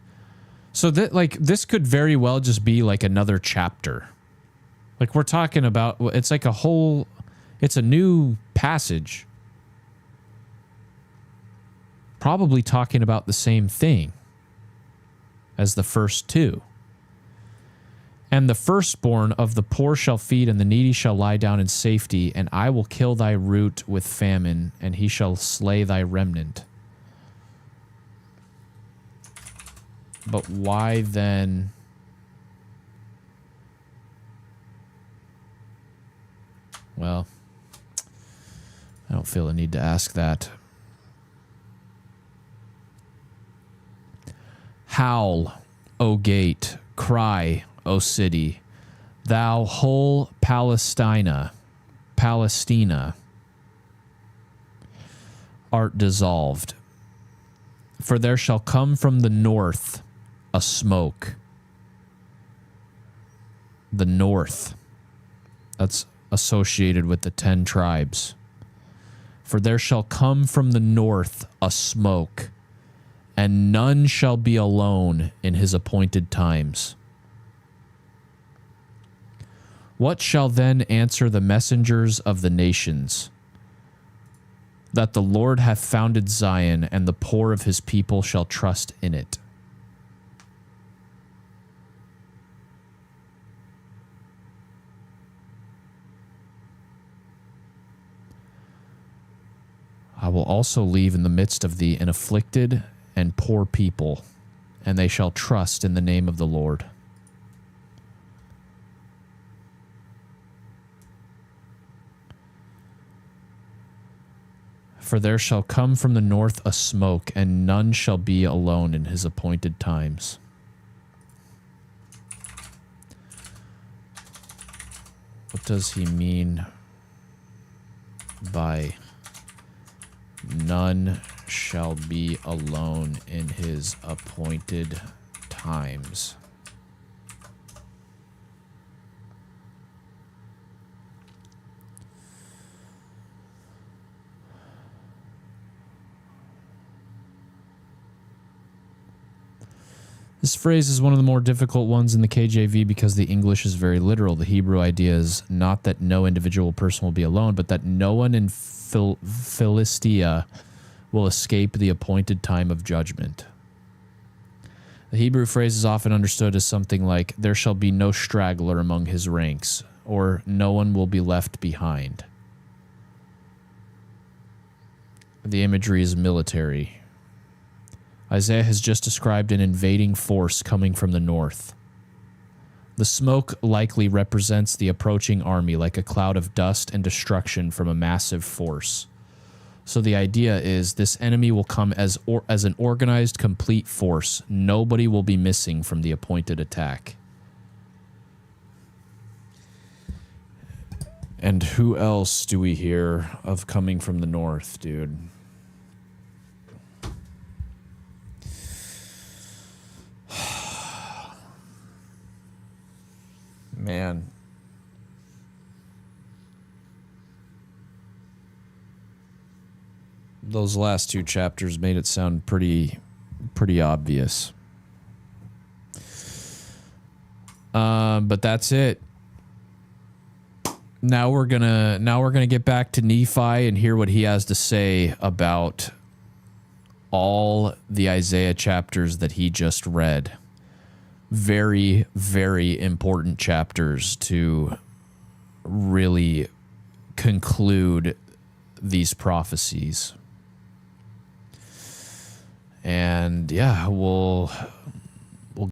so that like this could very well just be like another chapter. Like we're talking about, it's like a whole, it's a new passage. Probably talking about the same thing as the first 2. And the firstborn of the poor shall feed, and the needy shall lie down in safety, and I will kill thy root with famine, and he shall slay thy remnant. But why then? Well, I don't feel the need to ask that. Howl, O gate, cry, O city, thou whole Palestina art dissolved. For there shall come from the north a smoke, the north. That's associated with the 10 tribes. For there shall come from the north a smoke, and none shall be alone in his appointed times. What shall then answer the messengers of the nations? That the Lord hath founded Zion, and the poor of his people shall trust in it. I will also leave in the midst of thee an afflicted and poor people, and they shall trust in the name of the Lord. For there shall come from the north a smoke, and none shall be alone in his appointed times. What does he mean by none shall be alone in his appointed times? This phrase is one of the more difficult ones in the KJV because the English is very literal. The Hebrew idea is not that no individual person will be alone, but that no one in Philistia will escape the appointed time of judgment. The Hebrew phrase is often understood as something like, there shall be no straggler among his ranks, or no one will be left behind. The imagery is military. Isaiah has just described an invading force coming from the north. The smoke likely represents the approaching army, like a cloud of dust and destruction from a massive force. So the idea is this enemy will come as an organized, complete force. Nobody will be missing from the appointed attack. And who else do we hear of coming from the north, dude? Man. Those last two chapters made it sound pretty obvious. But that's it. Now we're gonna get back to Nephi and hear what he has to say about all the Isaiah chapters that he just read. Very, very important chapters to really conclude these prophecies. And yeah, we'll